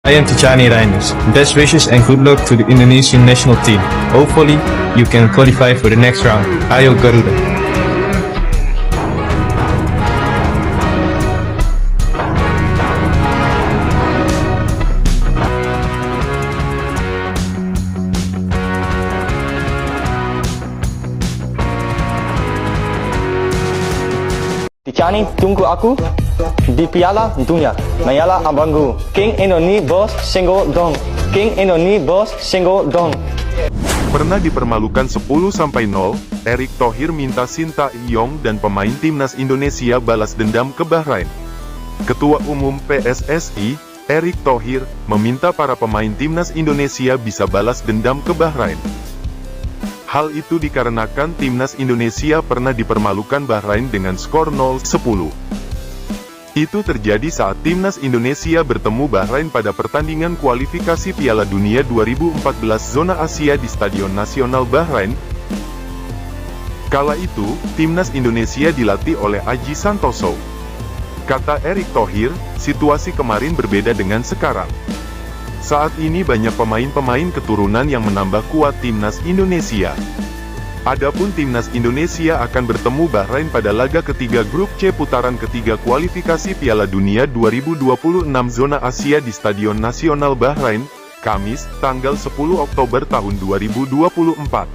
I am Ticani Rainers. Best wishes and good luck to the Indonesian national team. Hopefully, you can qualify for the next round. Ayo Garuda. Ticani, tunggu aku di Piala Dunia. Mayala abangku. King Indonesia bos single dong. King Indonesia bos single dong. Pernah dipermalukan 10-0, Erick Thohir minta Sintayong dan pemain timnas Indonesia balas dendam ke Bahrain. Ketua Umum PSSI, Erick Thohir, meminta para pemain timnas Indonesia bisa balas dendam ke Bahrain. Hal itu dikarenakan timnas Indonesia pernah dipermalukan Bahrain dengan skor 0-10. Itu terjadi saat timnas Indonesia bertemu Bahrain pada pertandingan kualifikasi Piala Dunia 2014 zona Asia di Stadion Nasional Bahrain. Kala itu, timnas Indonesia dilatih oleh Aji Santoso. Kata Erick Thohir, situasi kemarin berbeda dengan sekarang. Saat ini banyak pemain-pemain keturunan yang menambah kuat timnas Indonesia. Adapun timnas Indonesia akan bertemu Bahrain pada laga ketiga grup C putaran ketiga kualifikasi Piala Dunia 2026 zona Asia di Stadion Nasional Bahrain, Kamis, tanggal 10 Oktober tahun 2024.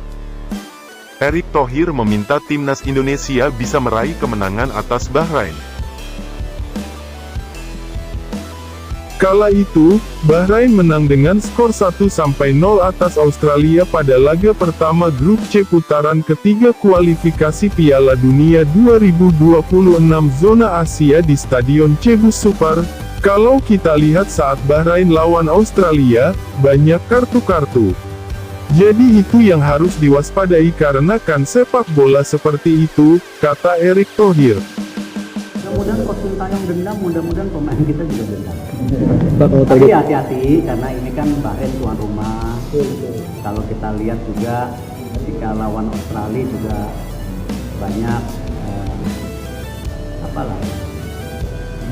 Erick Thohir meminta timnas Indonesia bisa meraih kemenangan atas Bahrain. Kala itu, Bahrain menang dengan skor 1-0 atas Australia pada laga pertama grup C putaran ketiga kualifikasi Piala Dunia 2026 zona Asia di Stadion Cebu Super. Kalau kita lihat saat Bahrain lawan Australia, banyak kartu-kartu. Jadi itu yang harus diwaspadai karena kan sepak bola seperti itu, kata Erick Thohir. Mudah-mudahan Coach Sintayong dendam, mudah-mudahan pemain kita juga dendam. Tapi hati-hati, karena ini kan Bahrain tuan rumah. Kalau kita lihat juga, ketika lawan Australia juga banyak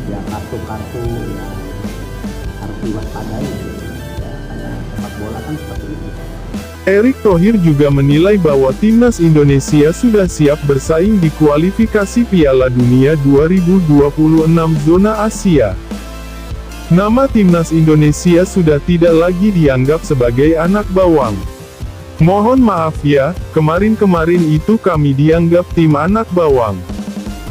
ya kartu-kartu yang harus diwaspadai. Ya, karena sepak bola kan seperti itu. Erick Thohir juga menilai bahwa timnas Indonesia sudah siap bersaing di kualifikasi Piala Dunia 2026 zona Asia. Nama timnas Indonesia sudah tidak lagi dianggap sebagai anak bawang. Mohon maaf ya, kemarin-kemarin itu kami dianggap tim anak bawang.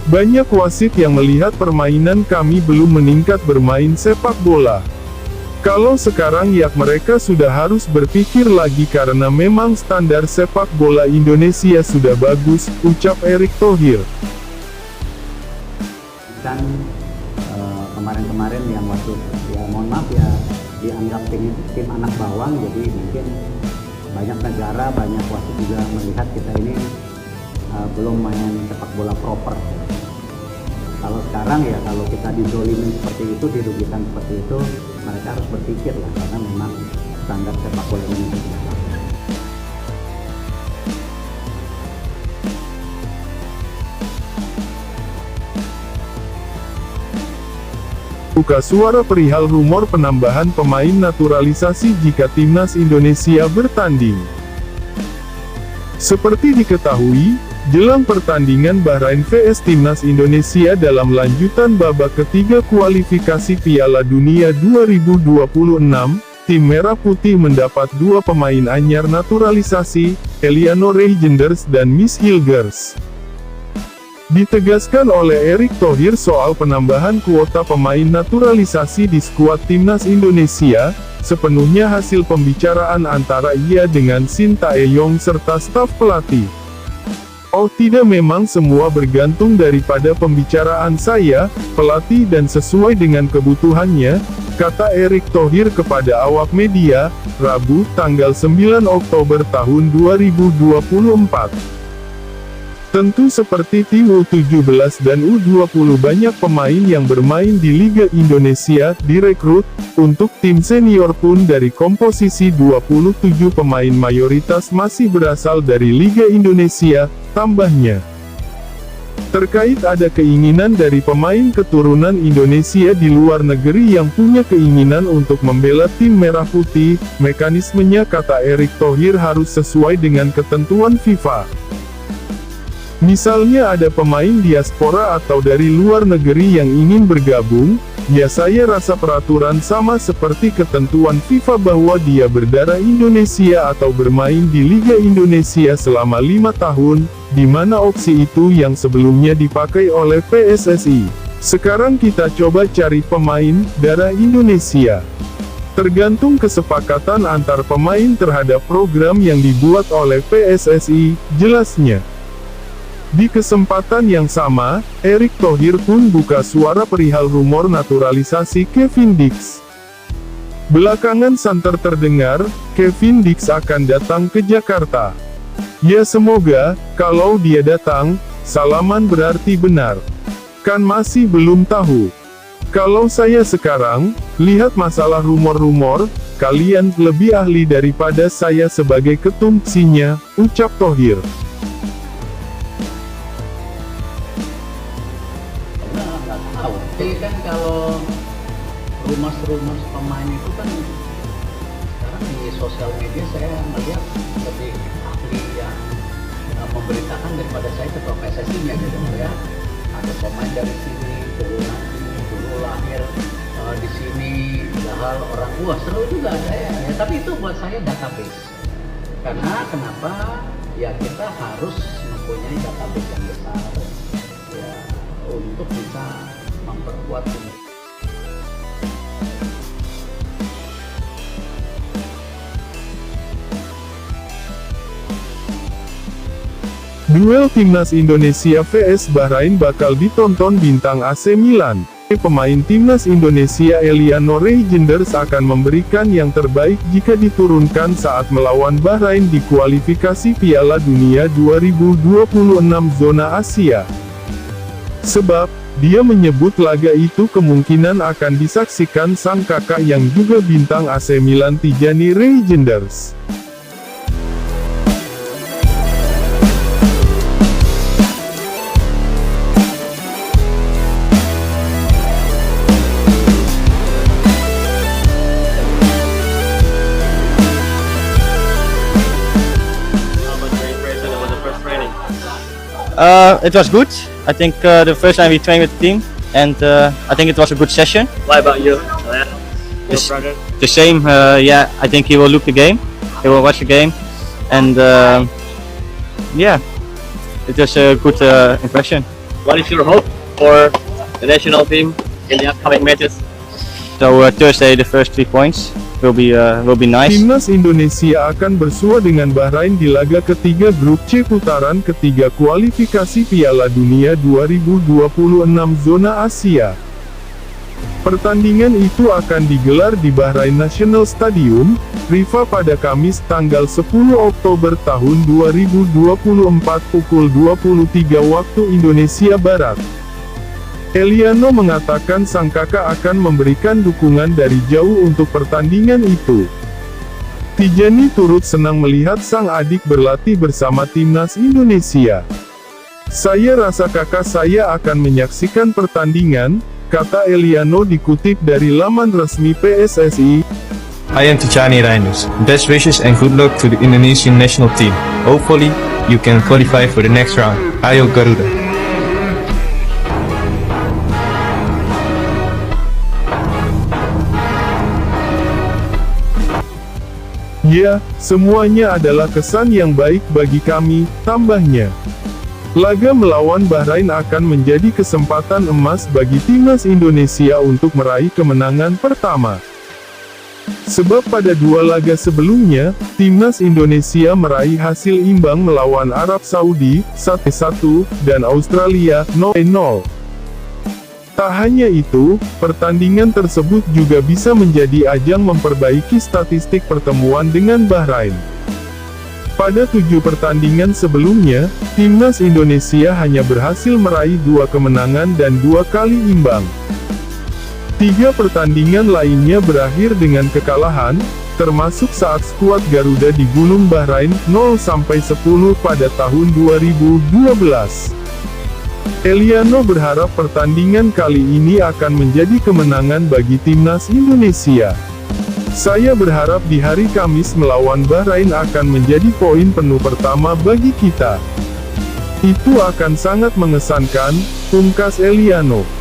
Banyak wasit yang melihat permainan kami belum meningkat bermain sepak bola. Kalau sekarang ya mereka sudah harus berpikir lagi karena memang standar sepak bola Indonesia sudah bagus, ucap Erick Thohir. Dan kemarin-kemarin yang waktu, ya mohon maaf ya, dianggap tim anak bawang, jadi mungkin banyak negara, banyak wasit juga melihat kita ini belum main sepak bola proper. Kalau sekarang ya, kalau kita dizolimin seperti itu, dirugikan seperti itu, mereka harus berpikir lah, karena memang standar sepak bola ini tidak bagus. Buka suara perihal rumor penambahan pemain naturalisasi jika timnas Indonesia bertanding. Seperti diketahui, jelang pertandingan Bahrain vs Timnas Indonesia dalam lanjutan babak ketiga kualifikasi Piala Dunia 2026, tim Merah Putih mendapat dua pemain anyar naturalisasi, Eliano Reijenders dan Miss Hilgers. Ditegaskan oleh Erick Thohir soal penambahan kuota pemain naturalisasi di skuad timnas Indonesia, sepenuhnya hasil pembicaraan antara ia dengan Sintayong serta staf pelatih. Oh tidak, memang semua bergantung daripada pembicaraan saya, pelatih dan sesuai dengan kebutuhannya, kata Erick Thohir kepada awak media, Rabu, tanggal 9 Oktober tahun 2024. Tentu seperti tim U17 dan U20 banyak pemain yang bermain di Liga Indonesia direkrut, untuk tim senior pun dari komposisi 27 pemain mayoritas masih berasal dari Liga Indonesia, tambahnya. Terkait ada keinginan dari pemain keturunan Indonesia di luar negeri yang punya keinginan untuk membela tim Merah Putih, mekanismenya kata Erick Thohir harus sesuai dengan ketentuan FIFA. Misalnya ada pemain diaspora atau dari luar negeri yang ingin bergabung, ya saya rasa peraturan sama seperti ketentuan FIFA bahwa dia berdarah Indonesia atau bermain di Liga Indonesia selama 5 tahun, di mana opsi itu yang sebelumnya dipakai oleh PSSI. Sekarang kita coba cari pemain darah Indonesia. Tergantung kesepakatan antar pemain terhadap program yang dibuat oleh PSSI, jelasnya. Di kesempatan yang sama, Erick Thohir pun buka suara perihal rumor naturalisasi Kevin Dix. Belakangan santer terdengar, Kevin Dix akan datang ke Jakarta. Ya semoga, kalau dia datang, salaman berarti benar. Kan masih belum tahu. Kalau saya sekarang, lihat masalah rumor-rumor, kalian lebih ahli daripada saya sebagai ketum PSI-nya, ucap Thohir. Tapi kan kalau rumor-rumor pemain itu kan sekarang di sosial media saya melihat lebih ahli yang memberitakan daripada saya ketua PSSI-nya gitu ya. Ada pemain dari sini, dulu lahir di sini, padahal orang wah seru juga ada ya. Tapi itu buat saya database. Karena kenapa? Ya kita harus mempunyai database yang besar ya untuk bisa memperkuat ini. Duel Timnas Indonesia vs Bahrain bakal ditonton bintang AC Milan. Pemain Timnas Indonesia Eliano Reijnders akan memberikan yang terbaik jika diturunkan saat melawan Bahrain di kualifikasi Piala Dunia 2026 zona Asia. Sebab, dia menyebut laga itu kemungkinan akan disaksikan sang kakak yang juga bintang AC Milan Tijani Reijnders. It was good. I think the first time we trained with the team, and I think it was a good session. What about you? This- The same, yeah. I think he will look the game, he will watch the game, and yeah, it was a good impression. What is your hope for the national team in the upcoming matches? So Thursday the first 3 points will be nice. Timnas Indonesia akan bersua dengan Bahrain di laga ketiga grup C putaran ketiga kualifikasi Piala Dunia 2026 zona Asia. Pertandingan itu akan digelar di Bahrain National Stadium, Rifa pada Kamis tanggal 10 Oktober tahun 2024 pukul 23 waktu Indonesia Barat. Eliano mengatakan sang kakak akan memberikan dukungan dari jauh untuk pertandingan itu. Tijani turut senang melihat sang adik berlatih bersama Timnas Indonesia. Saya rasa kakak saya akan menyaksikan pertandingan, kata Eliano dikutip dari laman resmi PSSI. I am Tijani Reijnders. Best wishes and good luck to the Indonesian national team. Hopefully, you can qualify for the next round. Ayo Garuda. Ya, semuanya adalah kesan yang baik bagi kami, tambahnya. Laga melawan Bahrain akan menjadi kesempatan emas bagi Timnas Indonesia untuk meraih kemenangan pertama. Sebab pada 2 laga sebelumnya, Timnas Indonesia meraih hasil imbang melawan Arab Saudi, 1-1, dan Australia, 0-0. Tak hanya itu, pertandingan tersebut juga bisa menjadi ajang memperbaiki statistik pertemuan dengan Bahrain. Pada 7 pertandingan sebelumnya, Timnas Indonesia hanya berhasil meraih 2 kemenangan dan 2 kali imbang. 3 pertandingan lainnya berakhir dengan kekalahan, termasuk saat skuad Garuda digulung Bahrain 0-10 pada tahun 2012. Eliano berharap pertandingan kali ini akan menjadi kemenangan bagi timnas Indonesia. Saya berharap di hari Kamis melawan Bahrain akan menjadi poin penuh pertama bagi kita. Itu akan sangat mengesankan, pungkas Eliano.